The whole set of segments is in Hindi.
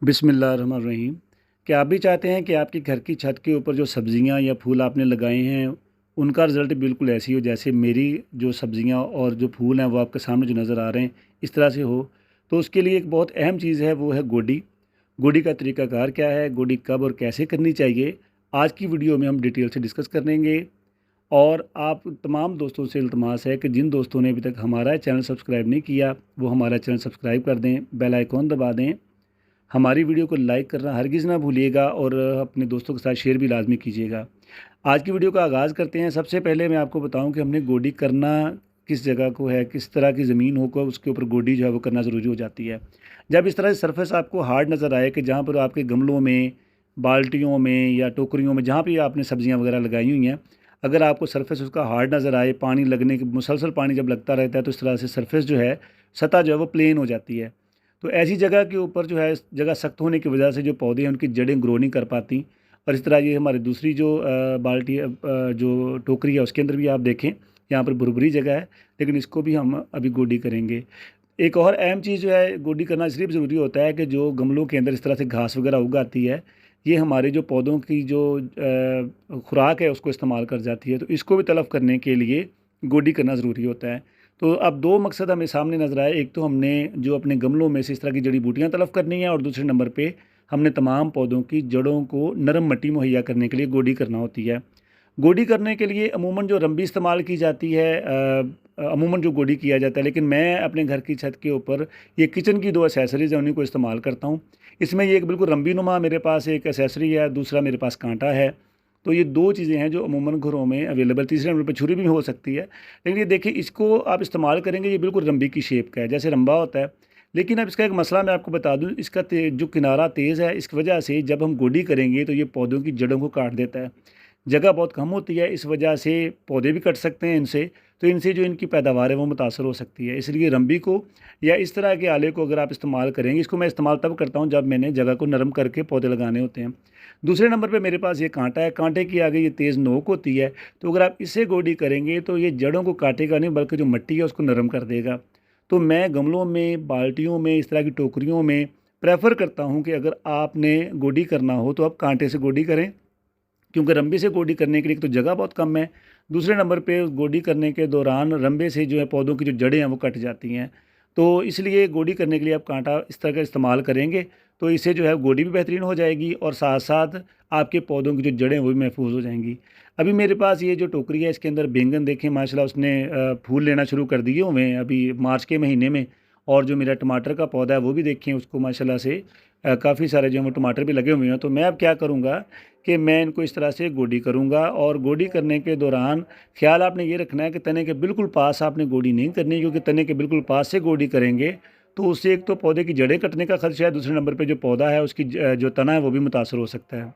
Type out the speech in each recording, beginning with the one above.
बिस्मिल्लाहिर्रहमानिर्रहीम। क्या आप भी चाहते हैं कि आपके घर की छत के ऊपर जो सब्ज़ियाँ या फूल आपने लगाए हैं, उनका रिज़ल्ट बिल्कुल ऐसे ही हो जैसे मेरी जो सब्ज़ियाँ और जो फूल हैं वो आपके सामने जो नज़र आ रहे हैं, इस तरह से हो? तो उसके लिए एक बहुत अहम चीज़ है, वो है गोडी। गोडी का तरीक़ाकार क्या है, गोडी कब और कैसे करनी चाहिए, आज की वीडियो में हम डिटेल से डिस्कस करेंगे। और आप तमाम दोस्तों से इल्तमास है कि जिन दोस्तों ने अभी तक हमारा चैनल सब्सक्राइब नहीं किया, वो हमारा चैनल सब्सक्राइब कर दें, बेल आइकॉन दबा दें। हमारी वीडियो को लाइक करना हरगिज़ ना भूलिएगा और अपने दोस्तों के साथ शेयर भी लाजमी कीजिएगा। आज की वीडियो का आगाज़ करते हैं। सबसे पहले मैं आपको बताऊं कि हमने गोडी करना किस जगह को है, किस तरह की ज़मीन होकर उसके ऊपर गोडी जो है वो करना ज़रूरी हो जाती है। जब इस तरह से सरफेस आपको हार्ड नज़र आए कि जहाँ पर आपके गमलों में, बाल्टियों में या टोकरियों में, जहाँ भी आपने सब्ज़ियाँ वगैरह लगाई हुई हैं, अगर आपको सरफेस उसका हार्ड नज़र आए, पानी लगने के मुसलसल पानी जब लगता रहता है तो इस तरह से सरफेस जो है, सतह जो है वो प्लेन हो जाती है। तो ऐसी जगह के ऊपर जो है, जगह सख्त होने की वजह से जो पौधे हैं उनकी जड़ें ग्रो नहीं कर पाती। और इस तरह ये हमारी दूसरी जो बाल्टी जो टोकरी है उसके अंदर भी आप देखें, यहाँ पर भुरभुरी जगह है, लेकिन इसको भी हम अभी गोडी करेंगे। एक और अहम चीज़ जो है, गोडी करना इसलिए ज़रूरी होता है कि जो गमलों के अंदर इस तरह से घास वगैरह उग आती है, ये हमारे जो पौधों की जो खुराक है उसको इस्तेमाल कर जाती है, तो इसको भी तलफ़ करने के लिए गोडी करना ज़रूरी होता है। तो अब दो मकसद हमें सामने नज़र आए, एक तो हमने जो अपने गमलों में से इस तरह की जड़ी बूटियाँ तलफ़ करनी है, और दूसरे नंबर पे हमने तमाम पौधों की जड़ों को नरम मिट्टी मुहैया करने के लिए गोडी करना होती है। गोडी करने के लिए अमूमन जो रंबी इस्तेमाल की जाती है, अमूमन जो गोडी किया जाता है, लेकिन मैं अपने घर की छत के ऊपर ये किचन की दो एसेसरीज़ हैं उन्हीं को इस्तेमाल करता हूँ। इसमें ये एक बिल्कुल रंबी नुमा मेरे पास एक एसेसरी है, दूसरा मेरे पास कांटा है। तो ये दो चीज़ें हैं जो अमूमन घरों में अवेलेबल, तीसरे नंबर पर छुरी भी हो सकती है। लेकिन ये देखिए, इसको आप इस्तेमाल करेंगे, ये बिल्कुल रंबी की शेप का है, जैसे रंबा होता है। लेकिन अब इसका एक मसला मैं आपको बता दूं, इसका जो किनारा तेज़ है, इस वजह से जब हम गोडी करेंगे तो ये पौधों की जड़ों को काट देता है। जगह बहुत कम होती है, इस वजह से पौधे भी कट सकते हैं इनसे, तो इनसे जो इनकी पैदावार है वो मुतासर हो सकती है। इसलिए रंबी को या इस तरह के आले को अगर आप इस्तेमाल करेंगे, इसको मैं इस्तेमाल तब करता हूँ जब मैंने जगह को नरम करके पौधे लगाने होते हैं। दूसरे नंबर पे मेरे पास ये कांटा है, कांटे की आगे ये तेज़ नोक होती है, तो अगर आप इससे गोडी करेंगे तो ये जड़ों को काटेगा नहीं, बल्कि जो मिट्टी है उसको नरम कर देगा। तो मैं गमलों में, बाल्टियों में, इस तरह की टोकरियों में प्रेफर करता हूँ कि अगर आपने गोडी करना हो तो आप कांटे से गोडी करें, क्योंकि रंबे से गोडी करने के लिए एक तो जगह बहुत कम है, दूसरे नंबर पे गोडी करने के दौरान रंबे से जो है पौधों की जो जड़ें हैं वो कट जाती हैं। तो इसलिए गोडी करने के लिए आप कांटा इस तरह का इस्तेमाल करेंगे तो इससे जो है गोडी भी बेहतरीन हो जाएगी, और साथ साथ आपके पौधों की जो जड़ें वो भी महफूज हो जाएंगी। अभी मेरे पास ये जो टोकरी है, इसके अंदर बैंगन देखें माशाल्लाह उसने फूल लेना शुरू कर दिए हुए हैं अभी मार्च के महीने में। और जो मेरा टमाटर का पौधा है वो भी देखें, उसको माशाल्लाह से काफ़ी सारे जो हैं वो टमाटर भी लगे हुए हैं। तो मैं अब क्या करूँगा कि मैं इनको इस तरह से गोडी करूँगा, और गोडी करने के दौरान ख़्याल आपने ये रखना है कि तने के बिल्कुल पास आपने गोडी नहीं करनी, क्योंकि तने के बिल्कुल पास से गोडी करेंगे तो उससे एक तो पौधे की जड़ें कटने का खदशा है, दूसरे नंबर पे जो पौधा है उसकी जो तना है वो भी मुतासर हो सकता है।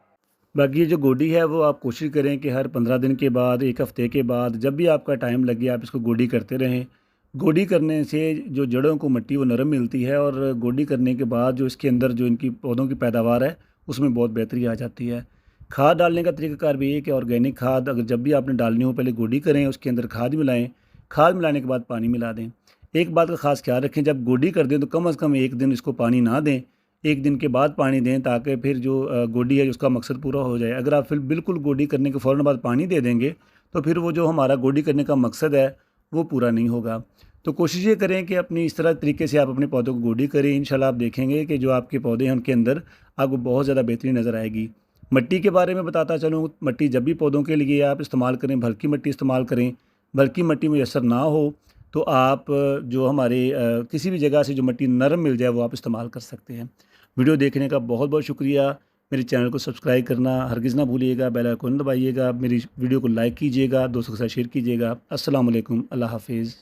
बाकी ये जो गोडी है वो आप कोशिश करें कि हर 15 दिन के बाद, 1 हफ़्ते के बाद, जब भी आपका टाइम लगे आप इसको गोडी करते रहें। गोडी करने से जो जड़ों को मिट्टी वो नरम मिलती है, और गोडी करने के बाद जो इसके अंदर जो इनकी पौधों की पैदावार है उसमें बहुत बेहतरी आ जाती है। खाद डालने का तरीक़ाकार भी ये है कि ऑर्गेनिक खाद अगर जब भी आपने डालनी हो, पहले गोडी करें, उसके अंदर खाद मिलाएँ, खाद मिलाने के बाद पानी मिला दें। एक बात का ख़ास ख्याल रखें, जब गोडी कर दें तो कम से कम 1 दिन इसको पानी ना दें, 1 दिन के बाद पानी दें, ताकि फिर जो गोडी है उसका मकसद पूरा हो जाए। अगर आप फिर बिल्कुल गोडी करने के फ़ौरन बाद पानी दे देंगे तो फिर वो जो हमारा गोडी करने का मकसद है वो पूरा नहीं होगा। तो कोशिश ये करें कि अपनी इस तरह तरीके से आप अपने पौधों को गोडी करें। इंशाल्लाह आप देखेंगे कि जो आपके पौधे हैं उनके अंदर आपको बहुत ज़्यादा बेहतरी नज़र आएगी। मिट्टी के बारे में बताता चलूँ, मिट्टी जब भी पौधों के लिए आप इस्तेमाल करें, भल्की मिट्टी इस्तेमाल करें। भल्की मिट्टी मैसर ना हो तो आप जो हमारे किसी भी जगह से जो मिट्टी नरम मिल जाए वो आप इस्तेमाल कर सकते हैं। वीडियो देखने का बहुत बहुत शुक्रिया। मेरे चैनल को सब्सक्राइब करना हरगिज़ ना भूलिएगा, बेल आइकन दबाइएगा, मेरी वीडियो को लाइक कीजिएगा, दोस्तों के साथ शेयर कीजिएगा। अस्सलाम वालेकुम, अल्लाह हाफ़िज़।